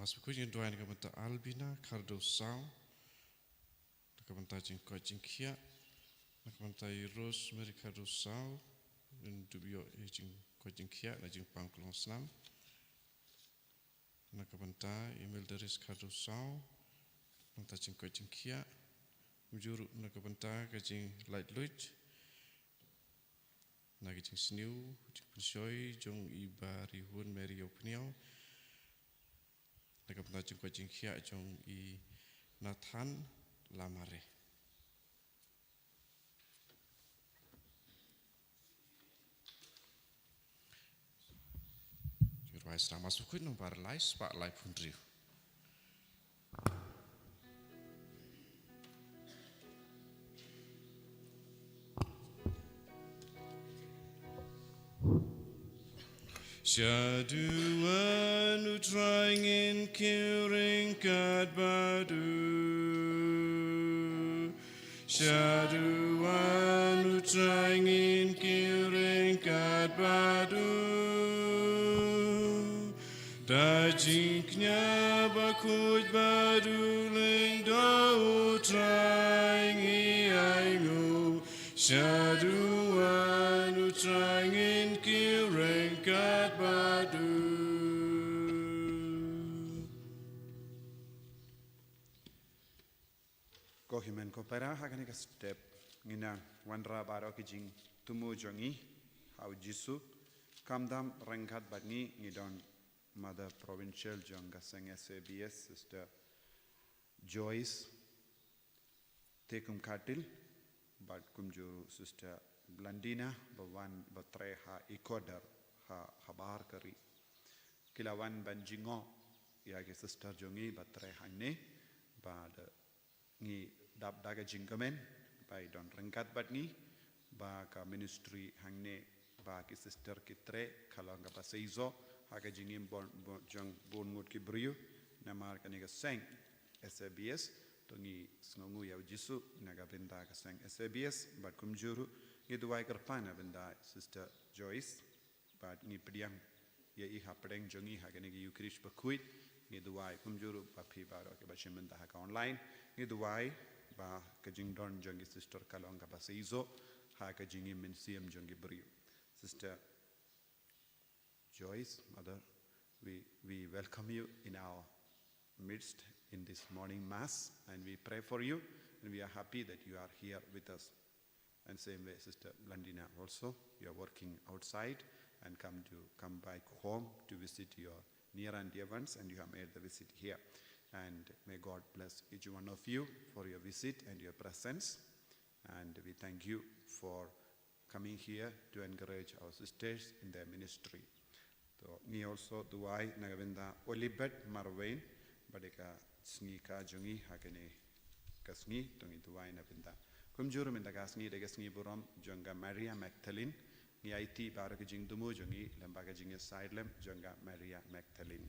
mas kuj doain ka benta Albina Cardosau ka benta jing ko jing kia ka benta Rosemary Cardosau dubio jing ko jing kia na jing pangklong snam na ka benta email Daris Cardosau benta jing ko jing kia mujuru na ka benta ka jing light luit na ka jing sniu jing pensyoi jong ibari hun Mary opniau na ka benta jing ko jing kia jong I Nathan Lamare Rais ramas ukut nang bar lai spak lai pundriu. Syaduan utrangin kiring kat badu Syaduan utrangin kiring kat badu Dajingnya bakut baduling dau trangi aingu Syaduan utrangin kiring kat badu Kohimen ko para hakani ka step ngina wanra baro ki jing tumu jongi hau jisu kamdam rengkat batni ngidon Mother Provincial Jonga Sang SABS Sister Joyce Tekum Katil Bad Kumju Sister Blandina Bawan Batre Ha Ecuador Ha Habar Kari Kilawan Banjingo Yagi Sister Jongi Batre Hane Bad Ngi Dab Daga Jingamen By Don Rengkat Batni Ba Ka Ministry Hane Ba Ki Sister Kitre Kalanga Paseizo Haka jingim jang bon ngut ki brio namar kaniga sang SABS tongi snongu ya jisu naga benda ka sang SABS bat kumjuru ngiduai karpana benda Sister Joyce bat ni pediam ya I hapdeng jongi haka nigi yukrish bakuit ngiduai kumjuru papi baro ke bachimenda haka online ngiduai ba ka jingdon jongi Sister kalonga baseizo haka jingim mensiam jongi brio Sister Joyce, Mother, we welcome you in our midst in this morning mass and we pray for you and we are happy that you are here with us. And same way, Sister Blandina also, you are working outside and come back home to visit your near and dear ones and you have made the visit here. And may God bless each one of you for your visit and your presence. And we thank you for coming here to encourage our sisters in their ministry. So, ni also duai nagavenda Olibet Marwain badika sngi ka jungi hakene kasngi tongi duai nagavenda kumjuru menda kasngi de kasngi buram jonga Maria Magdalene ni IT baraka jing dumu jongi lembaga jing sidelem jonga Maria Magdalene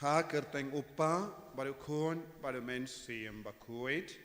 ha kerteng upa baru khon baru men siam bakuit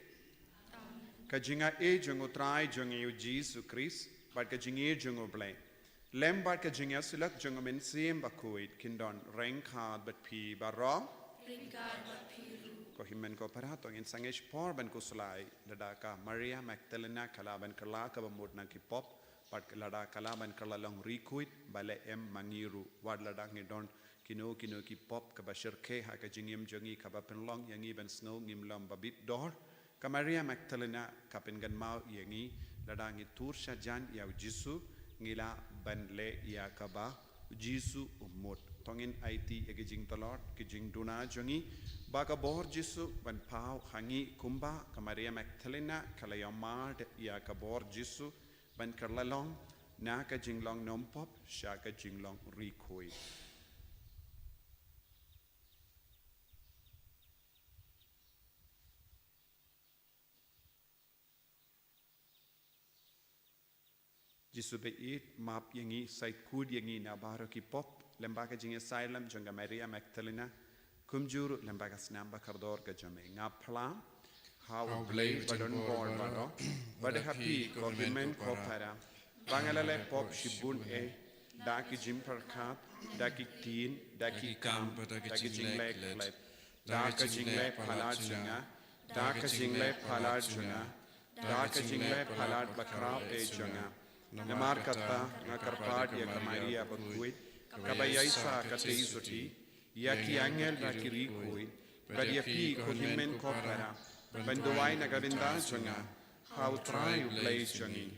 kajinga e jongo trai jongi Jesus Christ bad kajingi jongo blame Lembat ka jingya silak jongamen sim bakuit kindon rengkhat bat pi barong rengkhat bat piru ko himen ko paratong in sangesh por ban kuslai ladaka Maria Magdalena kalaban kala ka bamudna ki pop pat lada kalaban kala long rikuit bale em mangiru wad lada ngidon kino ki pop ka bashir ke ha ka jingim jongi ka bapen long yangi ban snow ngim lam babit dor ka Maria Magdalena ka pengan mau yangi lada ngi tur shajan ya jisu ngila banle ya kaba jisu umut tongin IT egijing talot kijing duna jongi baka bor jisu ban pau hangi kumba ka Maria Magdalena kalayamad ya ka bor jisu ban karlalong na ka jinglong nompop sha ka jinglong rikoi Jisu beit map yangi sait kud yangi na baro ki pop lembaga jinge silem jonga Maria Magdalena kumjuru lembaga snamba kardor ka jame ngapla how blay badon bor bado bade happy ko himen ko para bangalale pop shibun e daki jim perkat, daki tin, daki kam, daki jinglek lep, daka jinglek palad junga, daka jinglek palad junga, daka jinglek palad bakrau e junga. Namar kata ngakarpad ya kamaria bakuit, kabayaisa kateizoti, ya ki angel bakirikui, badia pi kohimen kopera, banduai nagarinda junga, how try ublay jungi.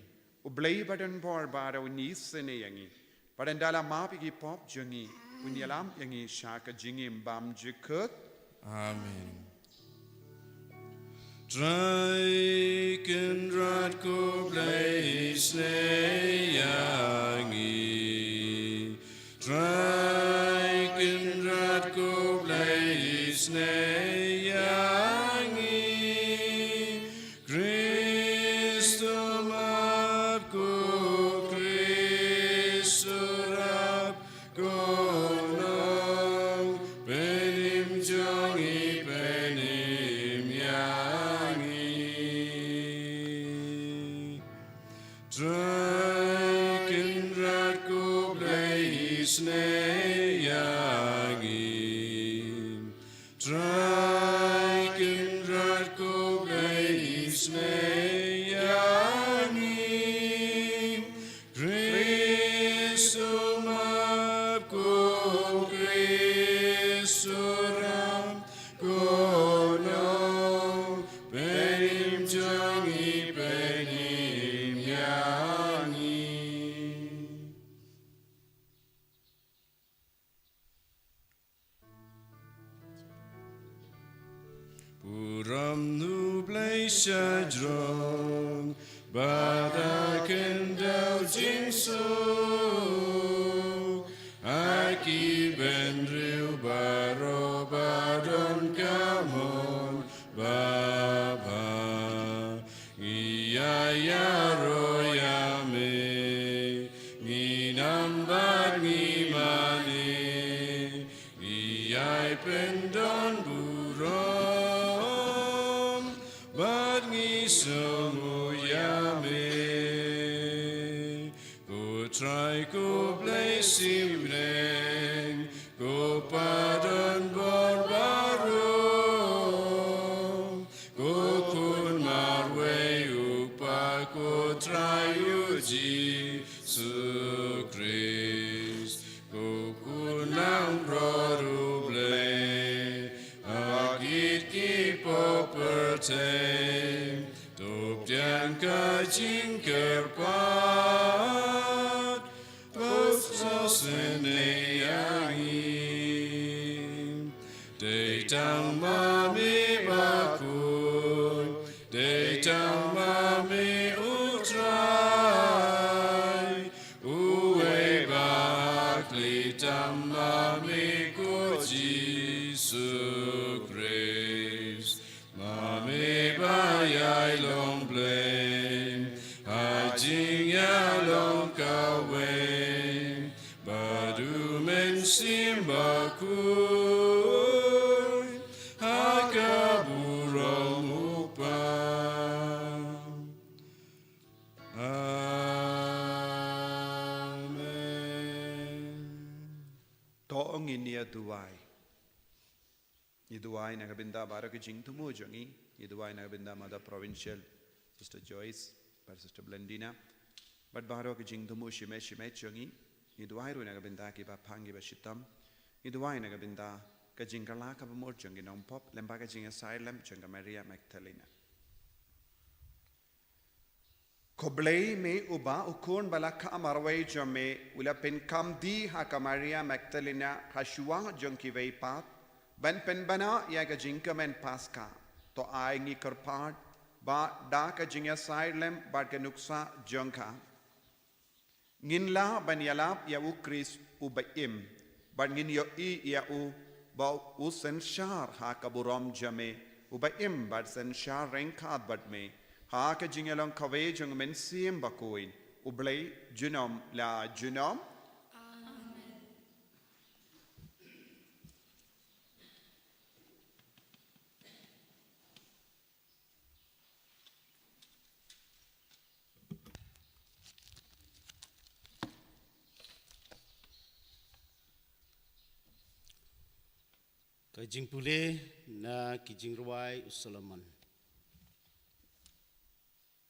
Ublay badan bor bara unis sene yangi, badan dala mapigi pop jungi, unyalam yangi shaka jingi mbam jikut. Amen. Dreiken radko blaze yangi, Dreiken radko blaze yangi, Christum abko Christurab gonong, benim jongi benim yangi, Dreiken radko blaze yangi, Dreiken radko blaze yangi, Christum abko Christuram gonong, benim jongi benim yangi. Puram nublay shadrong, badaken dau jingso, aki benriu baro badon kamon baba, iya yaro yame, nginambad ngimane, iyai pendon burom, bad ngisomu yame, go try go blessing reng, go padon borbarom, go kun marwe upa go try uji su Christ, go kunang broruble, agit ki poperteng, top dian ka jingkerpat, sene yangi, Deitang mami bakun, Deitang mami utrai, uwe bakli tamami kuji su Christ, mami bayai long blame, ajing ya long kawe, badu men simbakuy, hakaburong upang. Amen. Toong inia duwai. Iduwai nagabinda baraki jing tumujongi. Iduwai nagabinda Mother Provincial, Sister Joyce, by Sister Blendina. But baraki jing tumu shime jongi. Iduwai ru nagabinda ki ba pangi ba shitam. Iduwai nagabinda ka jingala ka ba mor jongi nong pop lembaga jing asylum jonga Maria Magdalena. Koblei me uba ukun balaka amarway jome ula pen kam di haka Maria Magdalena hashua jonki vei pat ban pen bana yaga jinka men paska to ai ngi karpad ba da ka jinga silem ba ka nuksa jonka nginla ban yalap ya u Chris ubaim ban ngin yo I ya u ba u sen shar haka burom jame ubaim ba sen shar renkat bat me Haka jingalong kawe jong men sim bakuin ublay junom la junom. Amen. Kajing pulih na kijing ruai Solomon.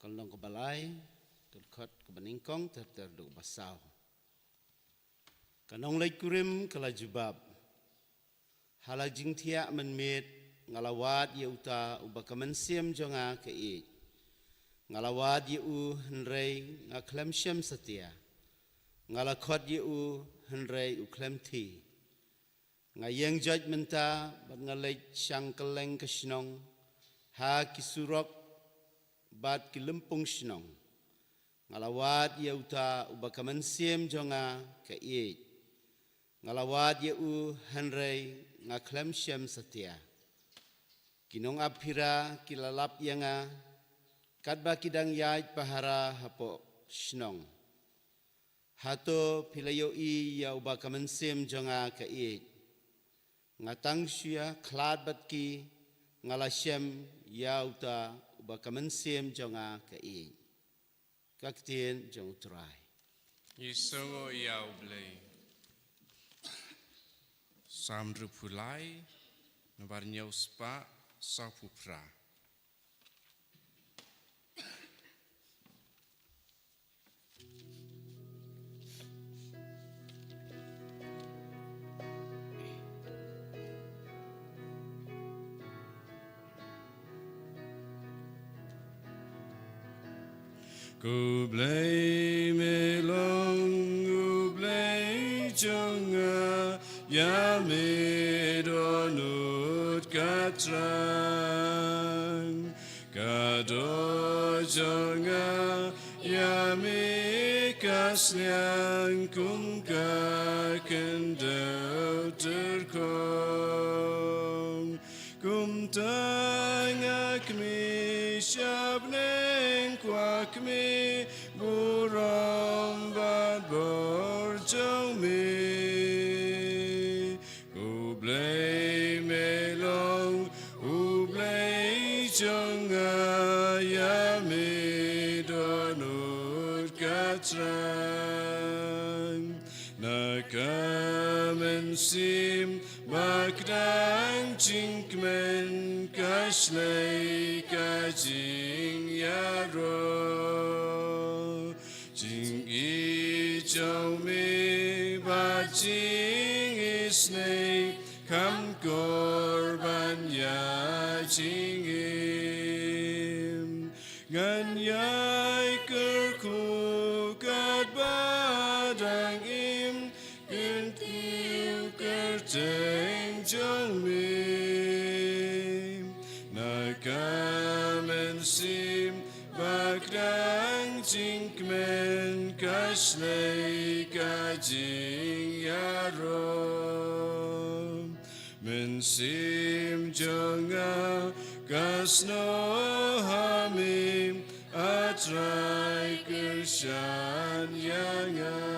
Kalong kebalai, kelkot kebeningkong terterduk basau. Kanong lay kurim kalajubab. Halajing tiak menmit ngalawat ye uta ubakaman siam jonga kei. Ngalawat ye u henrei ngaklem syam setia. Ngalakot ye u henrei u klem ti. Ngayang judgmenta bat ngalay siyang kaleng kasinong ha kisurok bat kilempung sinong ngalawat ye uta ubakaman siem jonga kaiye ngalawat ye u hanrei ngaklem syam setia kinong aphira kilalap yanga katba kidang yaj pahara hapo sinong hato pilayo i ya ubakaman siem jonga kaiye ngatang syia klad bat ki ngalasyam yauta ubakaman siem jonga kai kaktien jong trai Yisongo yau blei Samdru pulai Nabar nyau spa Sapu pra Ku blei melong ku blei jonga ya me donut katrang kado jonga ya me kasliang kum ka kendau terkong kum tangak mi syabneng kwak mi Buram bad borjong me Ublay melong Ublay jonga ya me donut katrang Nakamen sim Bakdang cinkmen Kashlay kajing yaro Jing I chow me ba jing isnay kam korban ya jing im ganyay kerku kat badang im kentiu kerteng jong me nakamen sim bakdang cinkmen kashlay kajing yaro mensim jonga kasno hamim atrai kershan yangam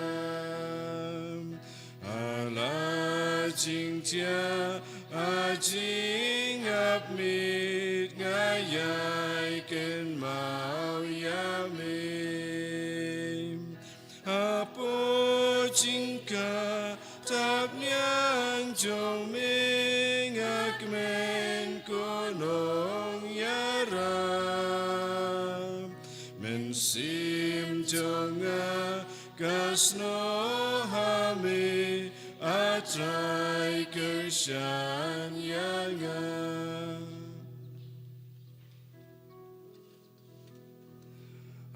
ala jingtia ajing apmit ngayay ken mau yamim apo jingka tap nyang jong ming akmen konong yaram mensim jonga kasno hame atrai kershan yangam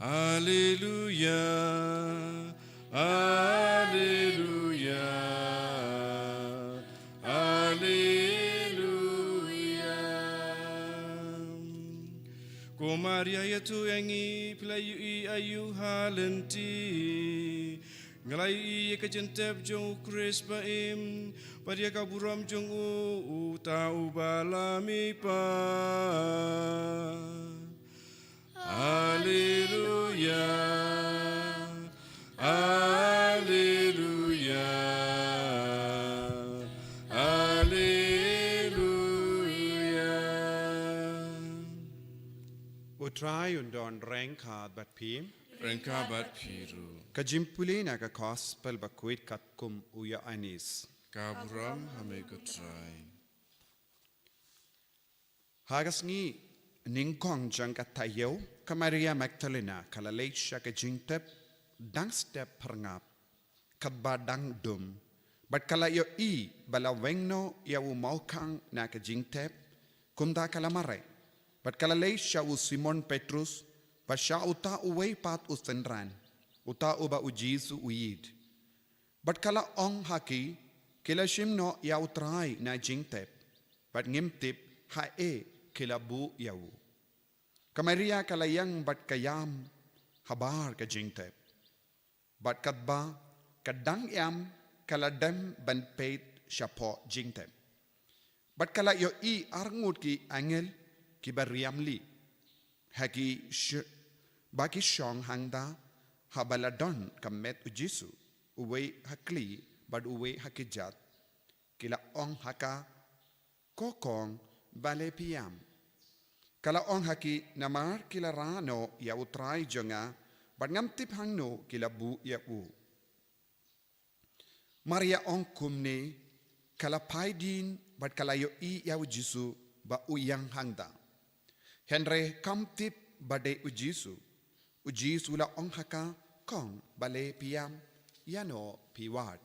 Hallelujah, Hallelujah, Hallelujah. Ko Maria yatu engi pilayu I ayu halenti ngalai I kejentep jong Kris baim padia kaburam jong u tau balami pa Hallelujah, Hallelujah, Hallelujah. Utrai undon rengkad bat pim Rengkabat piru kajimpuli na ka gospel bakuit katkum uya anis Kaburam hame kutrai Hagas ngi ningkong jang katayo ka Maria Magdalena kalalay siya ka jingtep dang step perngap kabadang dum bat kalayo I balawengno ya umaukang na ka jingtep kumda kalamare bat kalalay siya u Simon Petrus bat siya uta uway pat usenran uta uba ujisu uyid bat kala ong haki kila shimno ya utray na jingtep bat ngimtip hae kilabu yawu kamaria kalayang bat kayam habar ka jingtep bat kadba kadang yam kaladem ban peit shapo jingtep bat kala yo I arngut ki angel ki bariam li haki baki shong hangda habaladon kamet ujisu uwe hakli bad uwe hakijat kila ong haka kokong bale piam kala ong haki namar kila rano ya utray jonga bad ngamtip hangno kila bu ya u Maria ong kumne kala paidin bad kala yo I ya ujisu ba uyang hangda Henry kamtip bade ujisu la ong haka kong bale piam yano piwad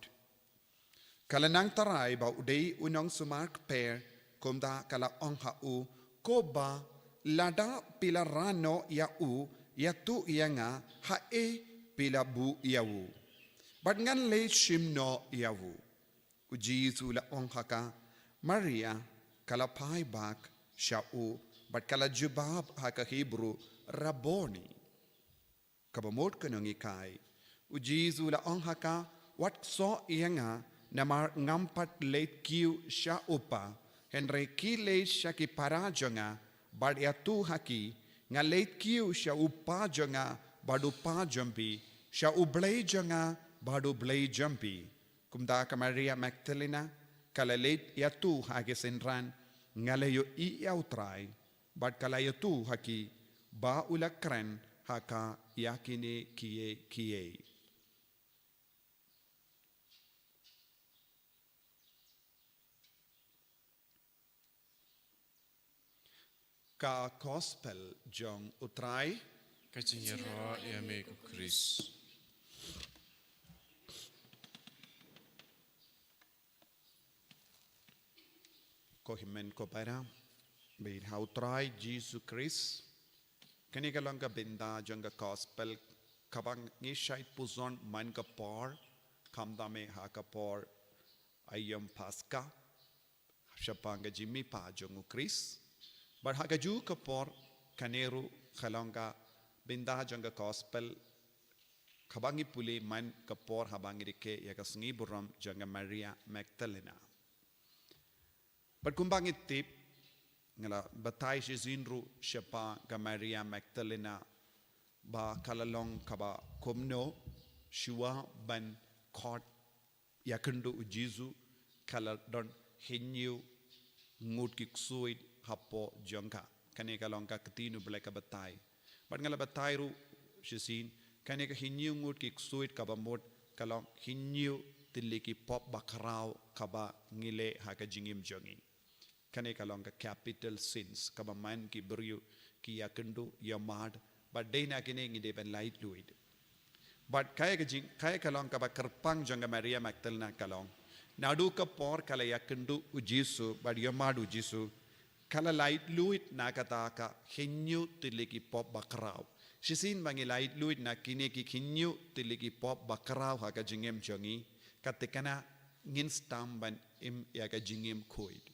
kala nang taray ba udei unong sumark per kumda kala ong hau koba lada pila rano ya u ya tu yanga hae pila bu yawu bat ngan le shimno yawu ujisu la ong haka Maria kala pai bak shau bat kala jubab haka Hebrew Rabboni kabamot kanong ikai ujisu la ong haka wat so yanga namar ngampat late kiu sha upa henry ki le sha ki parajonga bad ya tu haki nga late kiu sha upa jonga badu pa jumpi sha ublay jonga badu blay jumpi kumda ka Maria Magdalena kala late ya tu haki senran ngalayo I yautray bad kala ya tu haki ba ulakran haka yakine kiye ka gospel jong utray Kajingero yame ko Chris. ko himen ko para be hautray Jesus Christ kani kalong ka binda jong ka gospel kabang ni shait puzon man ka por kamdame ha ka por ayam paska shapanga Jimmy pa jong Chris But hagaju kapor kaneru khalonga binda janga gospel khabangi puli man kapor habangi rike yagasngi buram janga Maria Magdalena. But kumbangi tip ngala batay si zinru siapa ga Maria Magdalena ba kalalong kaba kumno shua ban kot yakundu ujizu kaladon hinyu ngut kiksuid hapo jongka kane kalongka ketinu bleka batay but ngala batay ru shisin kane ka hinyu ngut ki suit kabamot kalong hinyu tiliki pop bakrao kaba ngile haka jingim jongi kane kalongka capital sins kaba man ki buryu ki yakendu yamad but dena kine ngide ben light fluid but kaya kalong kaba kerpang jonga Maria Magdalena kalong nadu ka por kala yakendu ujisu but yamad ujisu kala light luit na kataka hinyu tiliki pop bakrao shisin bangi light luit na kine ki hinyu tiliki pop bakrao haka jingem jongi katikana ngin stamban im yaga jingem koid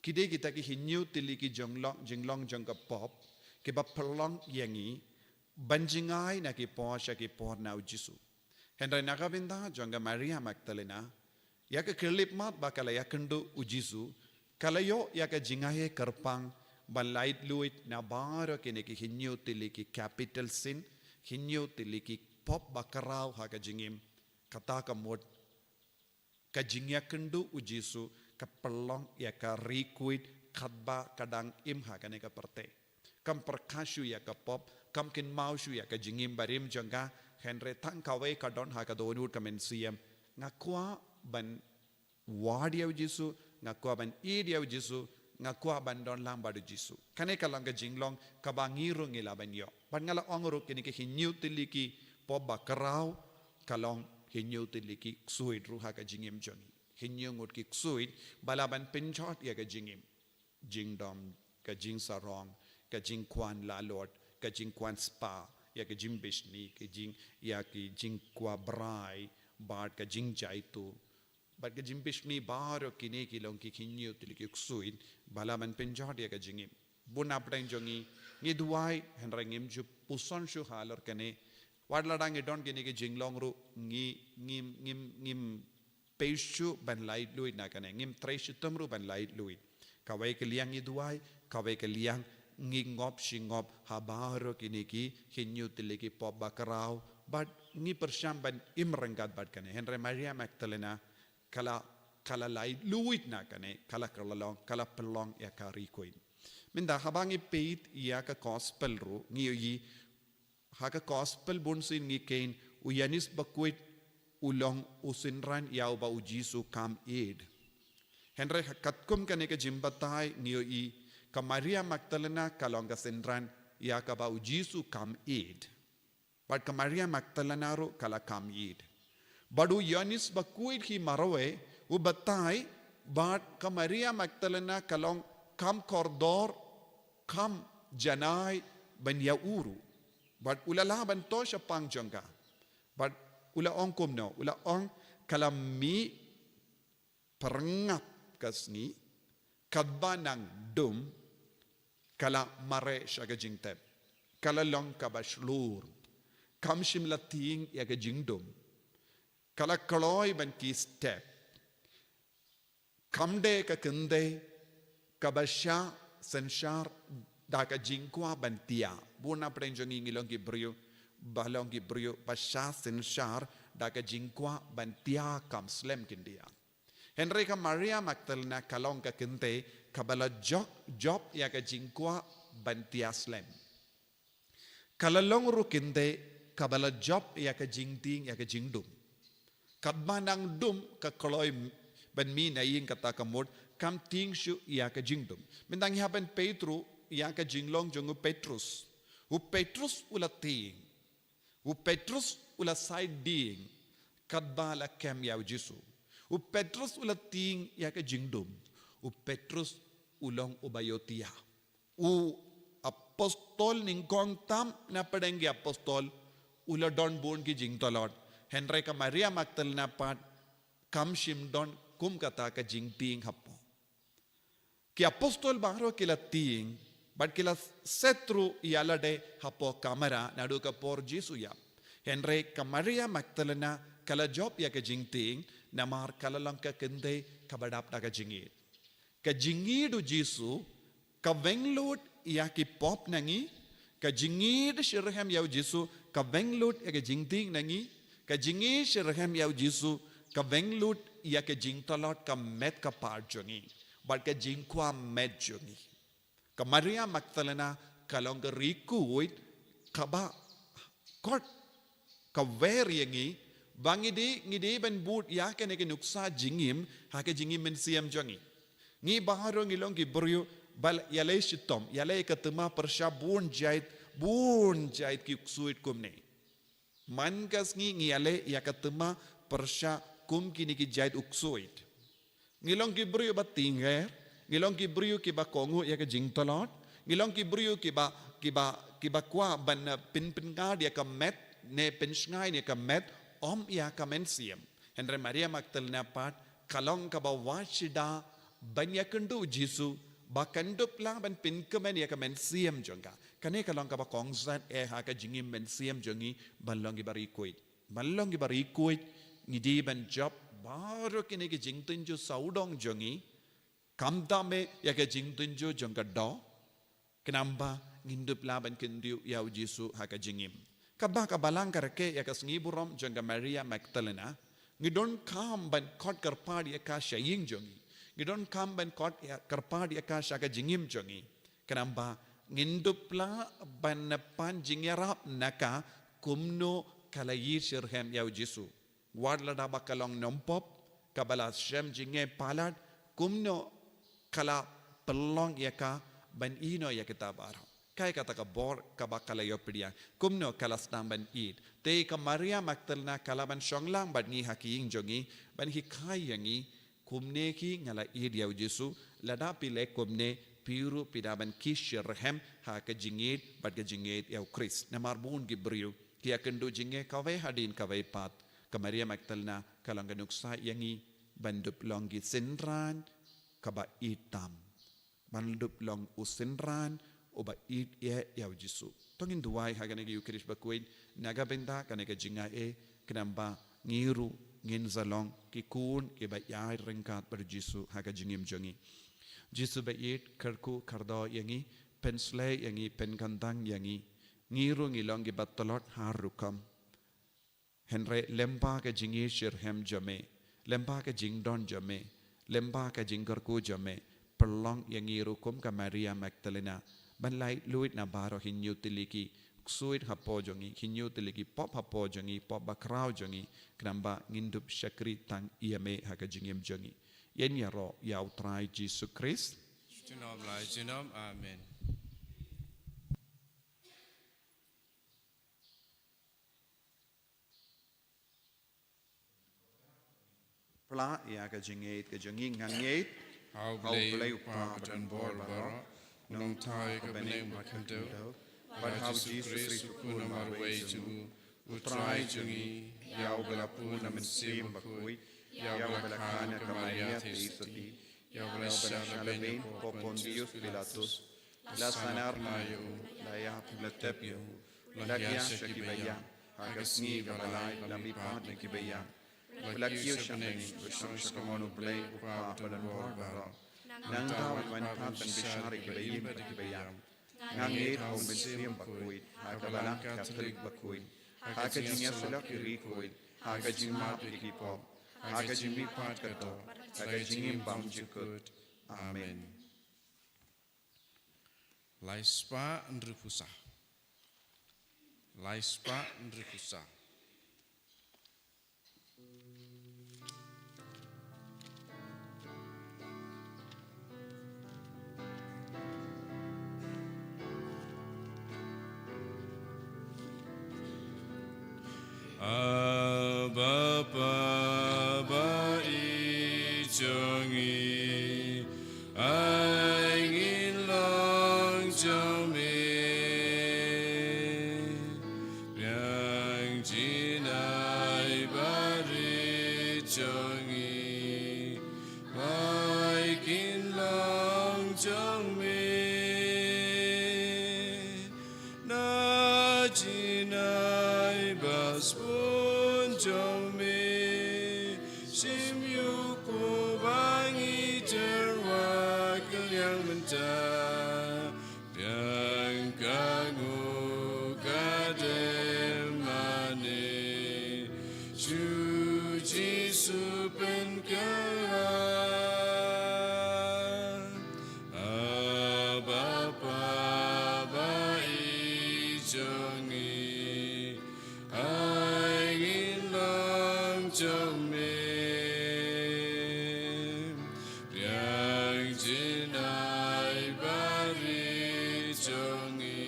kide kita ki hinyu tiliki jinglong jongka pop ke ba pelong yangi banjingai na ki posha ki por na ujisu hendra nakabinda jonga Maria Magdalena yaka kelip mat bakala yakendu ujisu kalayo yaka jingaye kerpang balait luit na baro kene ki hinyu tiliki capital sin hinyu tiliki pop bakarau haka jingim kata kamot ka jingya kendu ujisu ka pelong yaka rikuit khadba kadang im haka ne ka perte kam perkashu yaka pop kam kin maushu yaka jingim barim janga henre tang kawe kadon haka donut kamen siem ngakwa ban wadia ujisu ngakwa ban idia ujisu ngakwa bandon lang badu Jisu. Kane kalang ka jinglong kabangiru ngila banyo. Ban ngala ongru kini ke hinyu tiliki po bakarau kalong hinyu tiliki suid ruha ka jingim jongi. Hinyu ngut ki suid balaban pinchot ya ka jingim. Jingdom ka jing sarong ka jing kwan la lord ka jing kwan spa ya ka jing bishni ka jing ya ki jing kwa brai bad ka jing jaitu. But ka jimpishni baro kine kilong ki kinyo tiliki uksuin balaman penjot ya ka jingim bun aptain jongi ngi duai henra ngim ju puson shu halor kane wadladang idon kine ki jinglong ru ngim peishu ban light luit na kane ngim treshitum ru ban light luit kawai ke liang ngi duai kawai ke liang ngi ngop shingop habaro kine ki kinyo tiliki pop bakarau but ngi persyam ban imrengkat bad kane Henry Maria Magdalena kala lai luit na kane kala pelong ya ka rikoin minda habangi peit ya ka gospel ru ngi yi ha ka gospel bun sin ngi kain uyanis bakwit ulong usinran ya ba ujisu kam aid Henry katkum kane ka jimbatai ngi yi ka Maria Magdalena kalong ka sinran ya ka ba ujisu kam aid but ka Maria Magdalena ru kala kam aid Badu Yanis bakuit hi marawe ubatai but ka Maria Magdalena kalong kam kordor kam janai ban yauru but ulala ban to siya pangjangga but ula ong kumno ula ong kalami perengap kasni kadba nang dum kala mare siya ka jingtep kala long ka bashlur kam shimlating ya ka jingdum kala kaloi ban ki step kamde ka kende kabasha senshar da ka jingkwa ban tia buna prenjongi ngilong ki brio balong ki brio basha senshar da ka jingkwa ban tia kam slem kindia Henry ka Maria Magdalena kalong ka kende kabala job ya ka jingkwa ban tia slem kalalong ru kende kabala job ya ka jingting ya ka jingdum Kadmanang dum ka koloy ban mi na yin kata kamot kam ting shu ya ka jingdum. Mendang happen Petru ya ka jinglong jongu Petrus. U Petrus ula ting. U Petrus ula side ding. Kadbala kem ya Jisu. U Petrus ula ting ya ka jingdum. U Petrus ulong ubayotia. U apostol ning kong tam na padenggi apostol ula don bon ki jingtolot. Henry ka Maria Magdalena pat kam shimdon kum kata ka jingting hapo. Ki apostol baro kila ting, but kila setru yalade hapo kamera nadu ka por Jisu ya. Henry ka Maria Magdalena kala job ya ka jingting namar kala lang ka kende kabadap na ka jingid. Ka jingidu Jisu ka venglud ya ki pop nangi ka jingid shirhem ya Jisu ka venglud ya ka jingting nangi ka jingi shirhem ya Jisu ka venglut ya ka jingtalot ka met ka parjongi but ka jingkwa met jongi ka Maria Magdalena kalong ka rikuit ka ba kot ka veriyangi ngidi ben but ya ka nuksa jingim ha ka jingim men siam jongi ngi baharo ngilong ki buryo bal yalay shitom yalay ka tuma persya bun jait ki uksuit kumne Mankas ngi ale ya katema persya kum kini ki jait uksuit. Ngilong ki brio ba tinger, ngilong ki brio ki ba kongu ya ka jingtolot, ngilong ki brio ki ba kwa ban pin ngad ya ka met ne pensngai ne ka met om ya ka mensiam. Henry Maria Magdalena pat kalong ka ba washida banya kendu Jisu ba kandup lang ban pin kemen ya ka mensiam jongka. Kane kalong ka ba kongsan ha ka jingim men siam jongi balong gi bari kuit ngidi ban job baro kine ki jingtin jo saudong jongi kamdame ya ka jingtin jo jongka do kenamba ngindup laban kendiu ya Jisu ha ka jingim kabah ka balang karke ya ka sngiburom jongka Maria Magdalena ngidon kam ban kot karpad ya ka shaying jongi ngidon kam ban kot ya karpad ya ka shaka jingim jongi kenamba ngindupla banapan jingyarap naka kumno kalayir shirhem yaw Jisu. Wadla da bakalong nompop kabala shem jingye palad kumno kala pelong ya ka ban ino ya kita barau kai kata ka bor ka bakala yo pediang kumno kalas tam ban id te ka Maria Magdalena kalaban shonglang ban ni haking jongi ban hi kai yangi kumne ki ngala id ya Yesu lada pile kumne piru pidaban kishirhem ha ka jingid bat ka jingid ya Chris na marbun gibriu kia kendo jinge kawai hadin kawai pat ka Maria Magdalena kalanganuk sa yangi bandup longi sinran kaba itam bandup long usinran oba it ya Yesu tongin duai hagane gi ukrish bakuin naga benda kanega jinga kenamba ngiru ngin zalong ki kun ke ba yai rengkat ber Yesu haga jingim jongi Yesu ba it kerku kardo yangi pensle yangi penkantang yangi ngiru ngilong gi batolot harukam henre lempa ke jingi shirhem jame lempa ke jingdon jame lempa ke jingkerku jame perlong yang ngiru kum ka Maria Magdalena ban lai luit na baro hinyu tiliki suit hapo jongi hinyu tiliki pop hapo jongi pop bakrau jongi kenamba ngindup syakri tang iame haka jingim jongi yen ya ro ya utrai Jesus Christ Jinom lai jinom amen pla ya ka jingit ka jongi ngangit Hau blei upa badan bor baro Nong tai ka beneng makando But how Jesus kuna marway tu Utrai jungi Yau belapu na mensim bakui Yau belakana ka Maria Theisati Yau belakana po Pontius Pilatus La sanar mayo La letep yo La kiasya kibaya Hagas ni kabalay Lamipat na kibaya Lakyo siya nani Besong siya kamono blay upa badan bor baro Nang tawad wanpat dan bisyari kibayim at kibayam. Ngangit ang bensim bakuit, hagalang katolik bakuit, hagajingya sulak irikuit, hagajimat ikipop, hagajimipat kato, hagajingim bamjukut. Amen. Laispa ndripusa. Laispa ndripusa. Bapa ijongi angin long jome yang jinai bari jongi angin long jome na jinai baspun jome simyuku bangi terwa yang mentah yang kagu kademane suci supen keran abapa bai jongi angin lang jome yang jinai bari jongi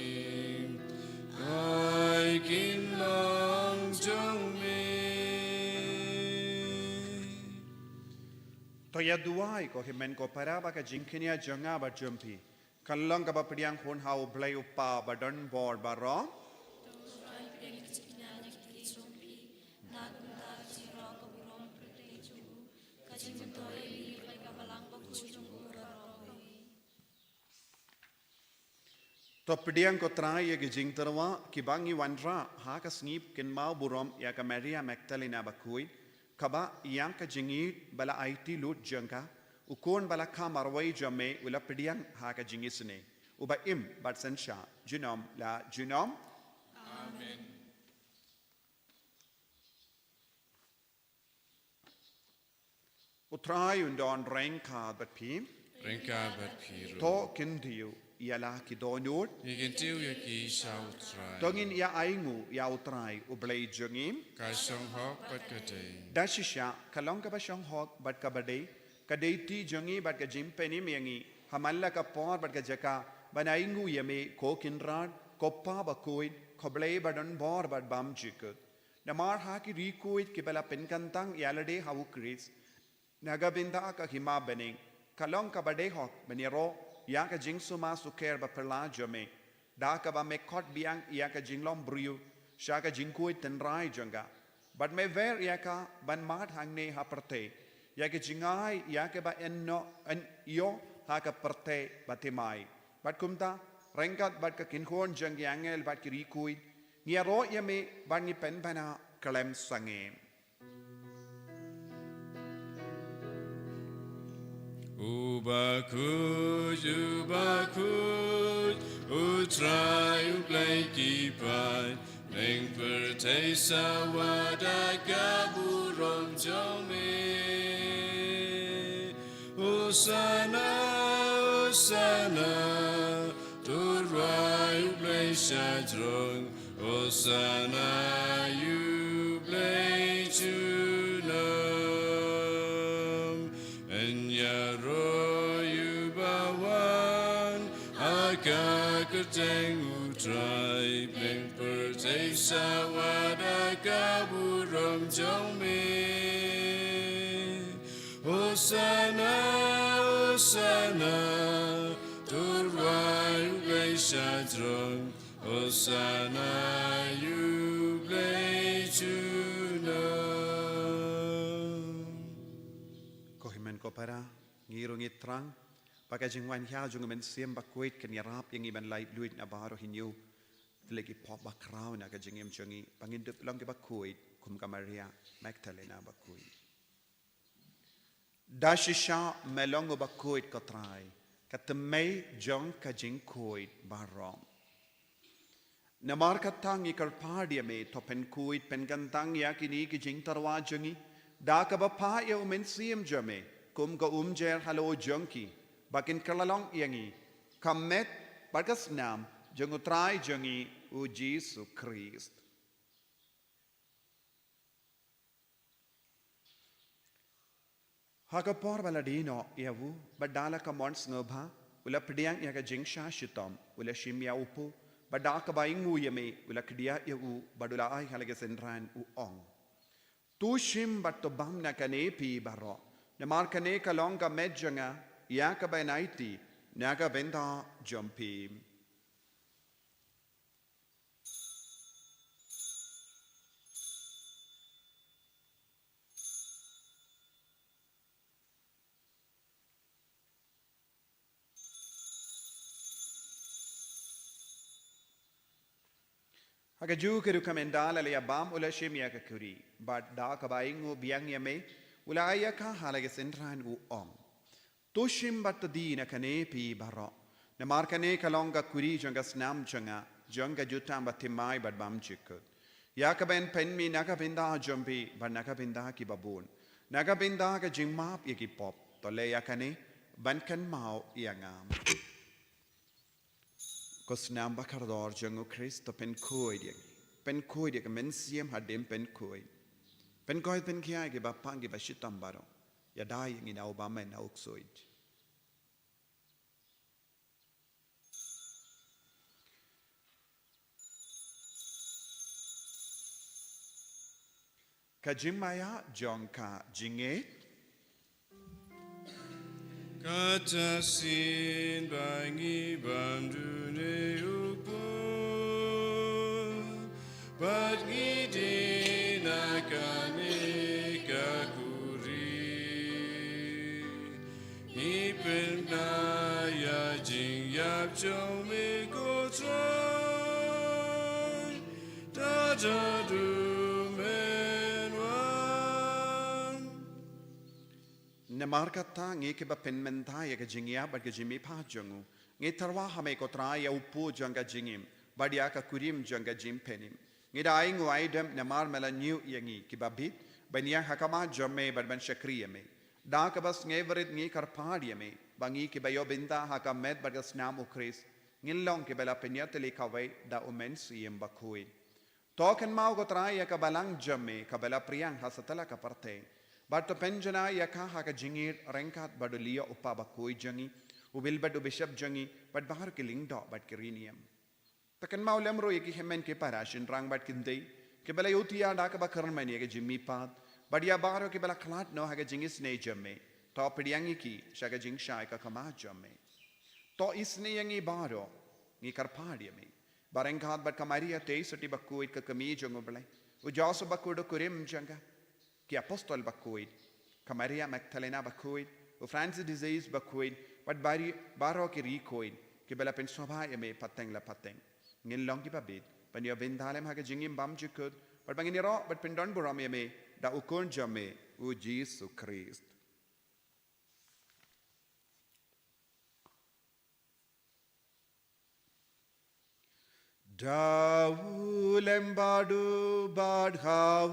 angin lang jome Toya duai ko himen ko paraba ka jingkinia jonga ba jumpi kallang ka ba pediang hon hau blay upa badan bor baro To pediang ko trai ya gijing terwa kibangi wanra ha ka snip kin mau burom ya ka Maria Magdalena bakui kaba yang ka jingi bala IT lut jangka ukon bala kamarwai jame ula pediang ha ka jingi sene uba im bat sensha jinom la jinom Amen utrai undon rengka bat pim Rengka bat piru to kindiu ialah ki donut Igintiu yaki sautrai dongin ya aingu ya utrai ublay jungim Kaisong hok bat kadei dashisha kalong ka ba siyang hok bat ka badai kadai ti jungi bat ka jimpeni miyangi hamalla ka por bat ka jaka banaingu yame ko kinrad koppa bakoid khoble badon bor bad bam jikut namar ha ki rikoid ki bala penkantang yalade hawu kris nagabinda ka hima bening kalong ka bade hok beniro ya ka jingsuma suker ba perla jame da ka ba mekot biang ya ka jinglom briu sha ka jingkoid tenrai janga but me ver ya ka ban mat hangne ha perte ya ka jingai ya ka ba enno en yo ha ka perte batimai but kumta rengkat bat ka kinhon jang yangel bat ki rikoid niaro yame ban ni pen bana kalem sange Ubakuj, utrai uplay kipai, leng pertei sawada gaburom jome. Usana, turai uplay shadrong, Usana uplay tunam, and Kakateng utrai Bleng pertei sawada kaburam jome Hosana, Turwai ublei shadrong Hosana ublei tunam Kohimen kopara ngirungi terang pakai jengwan hia jung men siem bakuit ken yarap yang iban lai luit na baro hinyu lagi pop bakrau na ka jengem jungi pangindup long ke bakuit kum ka Maria Magdalena bakuit dashisha melong bakuit ko trai katemei jong ka jeng kuit barom namar katang ikar pardia me topen kuit pen gantang ya kini ki jeng tarwa jungi da ka bapa ya men siem jame kum ka umjer halo jongki Bakin kalalong yangi, kamet bagas nam jeng utrai jengi u Jesu Christ. Hakapor baladino yavu badala ka mons ngobha ula pediang yaga jeng shashitom ula shimya upu badaka baingu yame ula kedia yavu badula ai halage senran u ong. Tu shim batto bam na kanepi baro namar kane kalong ka medjanga Yaka by nighty, Naga Benda Jumpy. Hakaju Kirukamendala lay a bam ula shimyaka kuri, but dark abaingu biang yame, ula ayaka halagasentran u ong. Tushim batadi na kanepi baro. Na markane kalonga kuri janga snam janga janga jutam batimai bad bam chikut. Yakaben penmi nakabinda jumpi but nakabinda ki babun. Nakabinda ka jingmap yaki pop. Tole yakane bankan mau yangam. Kosnam bakardor jango Christo penkoidia. Penkoidia mensiam hadim penkoi. Penkoi penkia ki bapangi bashitam baro. Yadai in Obama and Oxoid. Kajimaya Jonka Jinge Katasin bangi bandune upo Badgi dinakane Ipen na ya jing yap chong me go try da da do men wan Namarkata ngeke ba penmenta ya ka jingya ba ka jimi pa jongu nge tarwa hame ko tra ya upu janga jingim badia ka kurim janga jim penim nge dai ngu aidem namar mela new yangi ki babit banya hakama jomme ban shakriya me Da kabas ngeverit ngi karpadia me bangi ki bayo binda haka med bagas nam ukris ngilong ki bela penyateli kawai da umens yem bakui token mau ko trai ya kabalang jamme kabela priang hasatala ka parte but to penjana ya ka haka jingir renkat badulia upa bakui jangi ubil bad ubishab jangi bad bahar kiling do bad kiriniam takan maulam ro yeki hemen ke parashin rang bad kindei ke bala yutia da ka bakran mani ke jimmi pat badia baro ke bala klat no ha ke jingis ne jamme to pidiangi ki shaga jing shai ka kama jamme to isne yangi baro ngi karpadi me barenghat bad kamaria te soti bakuit ka kami jongo bale ujaso bakudo kurim janga ki apostol bakuit kamaria magdalena bakuit u francis disease bakuit bad baro ki rikoit ke bala pen sobha me pateng la pateng ngin long ki babit pan yo bindalem ha ke jingim bam jikut bad bangini ro bad pendon buram me da ukon jamme u Jesus Christ Dau lembadu badhau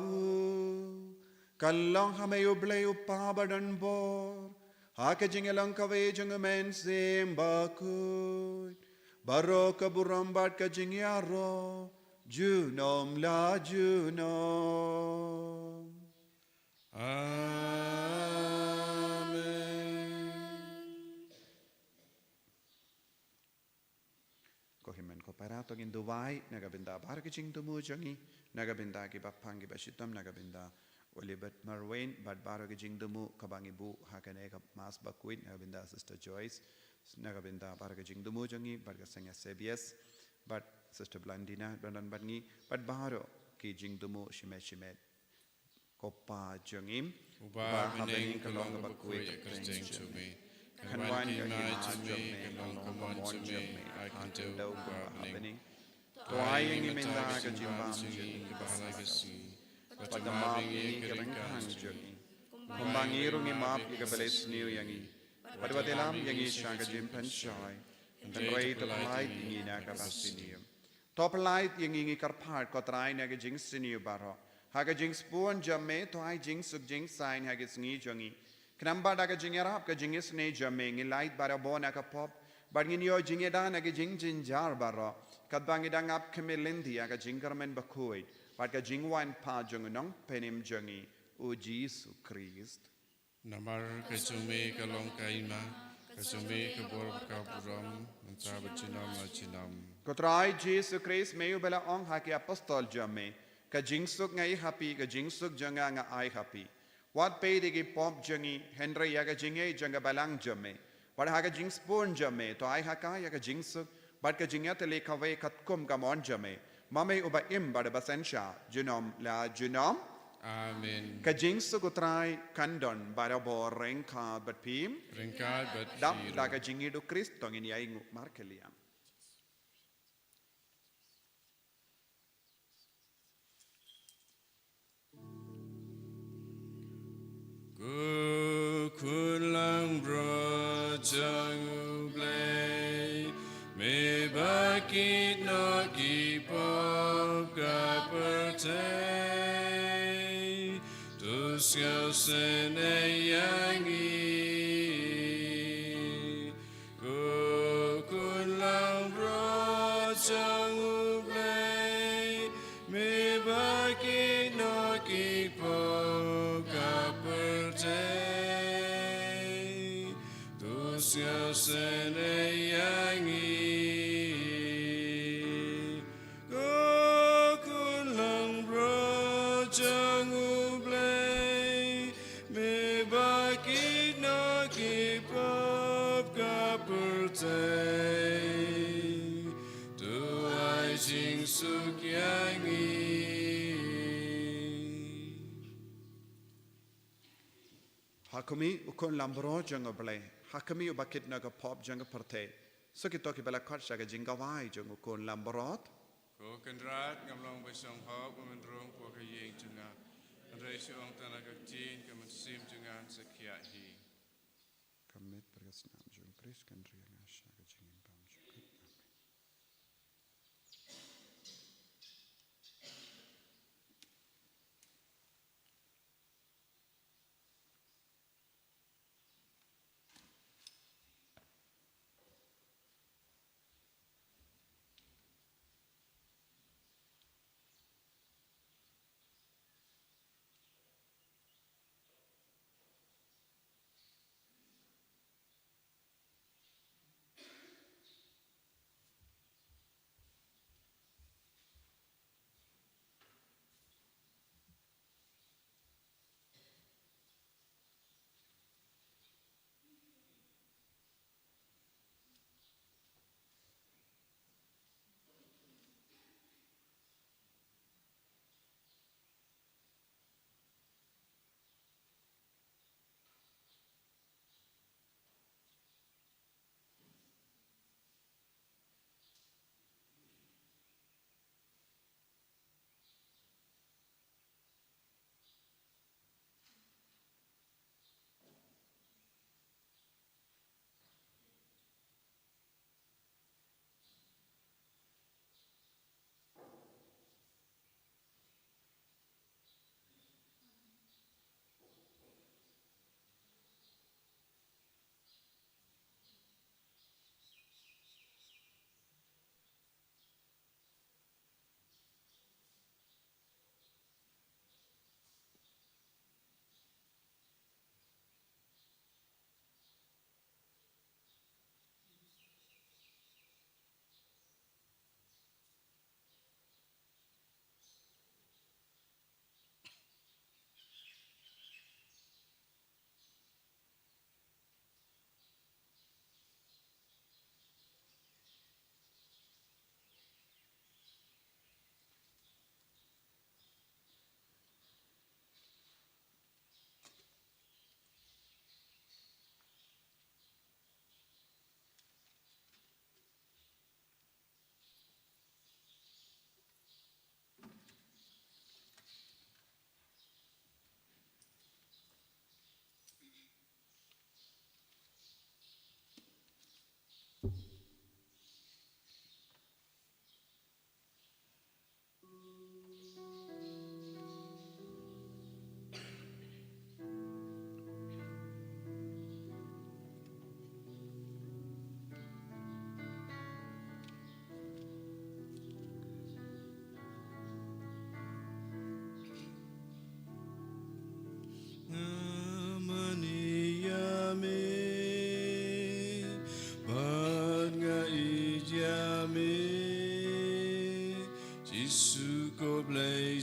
kallang hame ublay upabadan bor hake jingelang kawe jingemen sembakut barok burambat ka jingyaro junom la junom Kohimen koperato in Dubai, nagabinda barging to Mujangi, nagabinda gibapang gibashitam, nagabinda Olibet Marwain, but barging the Mu, Kabangibu, Hakanega, Mas Bakuit, nagabinda Sister Joyce, nagabinda barging the Mujangi, Bargasanga Sebias, but Sister Blandina, Brandan Badni, but Baro, Kijing the Mu, Shimet, Kopa Jungim, Bahabening along Bakuit, Christian to me. Can one you to me, and long come on to me, I can do happening. Trying him in the Jimban, Bahalagasi, but the mapping in Journey. Kumbangirung him up, Yagabelis New Yangi, but what elam Yangi Shanga Jim Penshai, and the rate of light in Yakabasinium. Top light Yangi Karpart, Kotrai Nagajing Sinu Barro, Hagajing Spoon Jame, Toy Jing Sugjing Sign Haggis Ni Jungi. Knamba daga jingerap ka jingis ne jame ngi light bara bona ka pop bar ngi yo jingeda na ka jing jinjar bara kat bangi dangap kemelendi aga jingermen bakoi bar ka jingwan pa jungunong penim jungi o Jesus Christ Namar ka jume ka long kaima ka jume ka bor ka buram mencabat jinam la jinam Kotrai Jesus Christ meyu bela ong haki apostol jame ka jingsuk ngai happy ka jingsuk janga nga ai happy What pay the pop jungi, Henry Yaga Jinge, Janga Balang Jame, but Haga Jing Spoon Jame, to I Haka Yaga Jingsuk, but Kajingatale Kaway Katkum Gamon Jame, Mame Uba Im Bada Basensha, Junom La Junom, Amen. Kajingsukutrai Kandon, Barabo Renka but Pim, Renka but Dap Daga Jingi do Christong in Yang Markeliam. Kulang brojang ublay, me bakit no kipop kaperte, tusyaw senayangi. Kulang brojang ublay, me bakit no kipop Tusya senayangi Kukulang brojang ublay Me bakit nakipap kapertay Tuay jing sukyangi Hakumi ukon lambro jango blay. Hakumi ubakit naga pop jango parte. So kitoki bela kot shaga jingawai jango ukon lambrot. Ko kendrat ngamlong besong hop menrong po kayeng junga. Andai siong tanah kecil kemensim junga sekiat hi. Kamit pergasnam jung Chris kan riang shaga jingin bam jukut.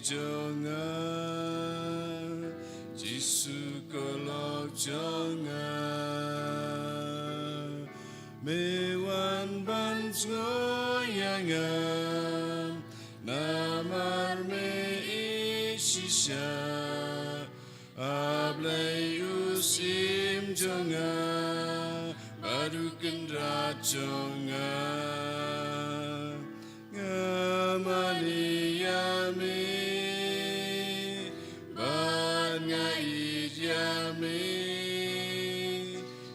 jangan Jisu kolok jangan Mewan banjoyangan Namar me isisya Ablay usim jangan Baru kendra jangan Ngamani yami Ban ngait yami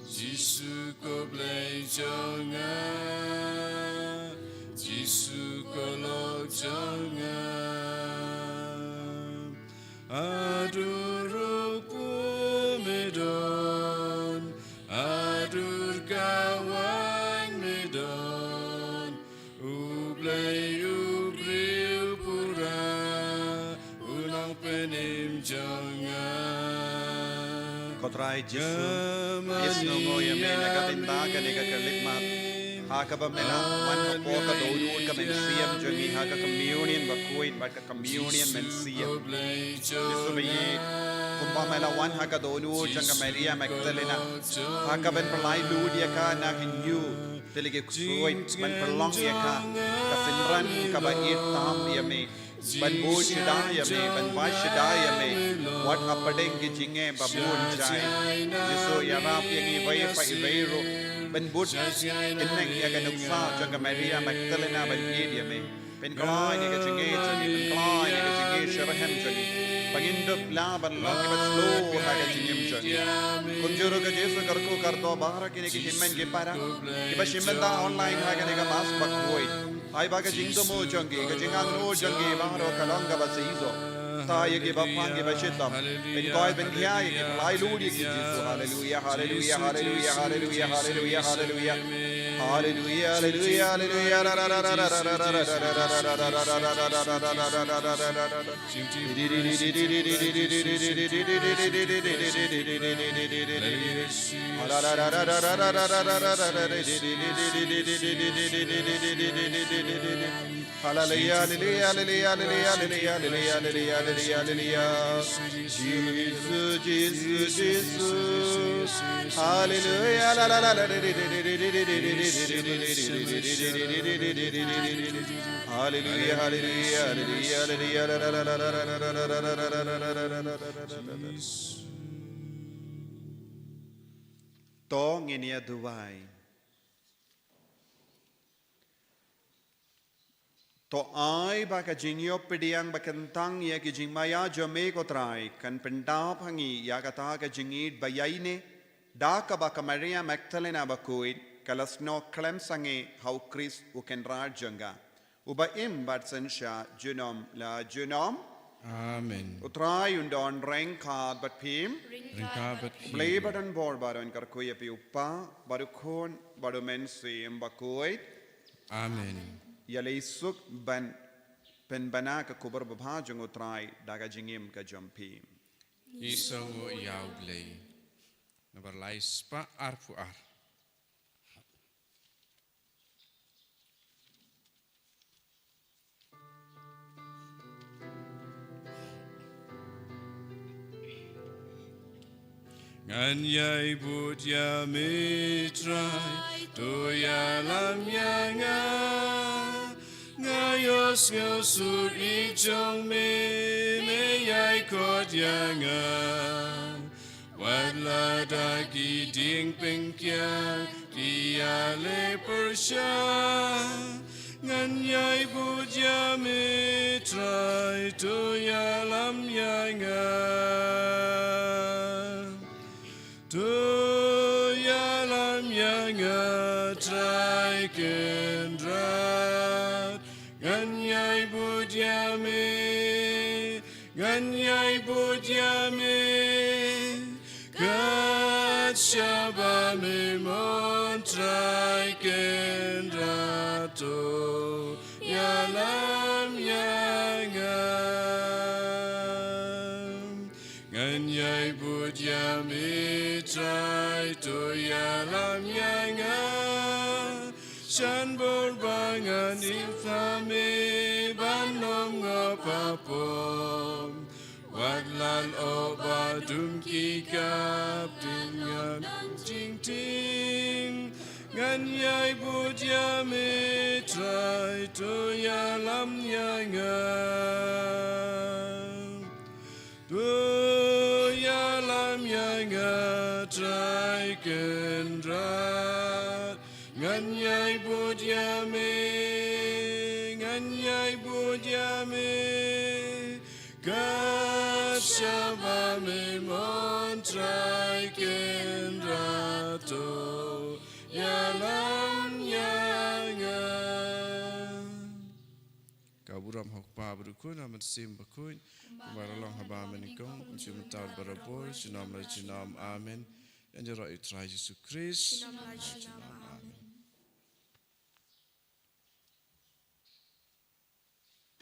Jisu ko blay jangan Jisu ko lok jangan Adur medon Adur kawan medon Ublay ubril pura Ulang penim jangan Kotrai Jisu Isno ngoya me nagabinta ka nagakalikmat Haka ba mela man po ka doon ka men siyam jangi haka communion ba kuit ba ka communion men siyam Jisu bayi kumpa mela wan haka doon janga Maria Magdalena haka ben perlai lu dia ka na hinyu telege kuit man perlong dia ka kasinran ka ba itam dia me ban bu shidaya me ban ba shidaya me wat apadeng ki jinge babun jai Jisu ya rap yang ibai pa ibairu ben but ineng ya kan uksa jaga Maria Magdalena ben dia me ben klai ni ka jinge ben klai ni ka jinge sharahem jagi pangindop la ban la ki bat slow ha ka jingem jagi kunjuro ka Jisu karko karto bahara ki ni ki himmen ki para ki ba shimmen da online ha ka ni ka mas bakwoi ai ba ka jingdo mo jangi ka jingang no jangi baharo kalanga ba seizo Taya ke bapang ke bashitam ben koi ben kya ke lai ludi ki Jisu hallelujah hallelujah hallelujah hallelujah hallelujah hallelujah hallelujah hallelujah hallelujah hallelujah Jesus Jesus Jesus hallelujah la la la la hallelujah hallelujah hallelujah to ngenia duwai to ai ba ka jingyo pidiang ba kentang ya ki jingmaya jome ko trai kan penda phangi ya ka ta ka jingit bayaine da ka ba ka Maria Magdalena ba kuit kalasno klem sange how Chris u ken ra janga uba im bat sensha junom la junom Amen utrai undon rengka bat pim Ringkabat blay badan bor baron kar kuya pi upa baru khon baru men sim ba kuit Amen Yalaisuk ban penbana ka kubar babha jang utrai daga jingim ka jampi Isang yaw blay Nabarlay spa arfu ar Nganyay but ya mitray to ya lam ya nga ngayos ngosur ichong me yay kot ya nga wadla dagi ding pengkya dia le persya nganyay but ya mitray to ya lam ya nga to ya lam ya nga try kendrat nganyay budyame kat shaba me mon try kendrato ya lam ya nga nganyay budyame try to ya lam ya nga shan borbangan infame banom ngop papom Wadlan oba dumki kap dengan ting ting Ngan yai budya mitrai tu ya lam yai ngam Tu ya lam yai ngatrai kendrat Ngan yai budya me Kat syaba me montrai kendrato Ya lam yai ngam Kaburam hok pa berukun amat sim bakun Baralang haba menikong Cimental baraboy Sinam la jinam amen Yang jarak itrai Yesus Kristus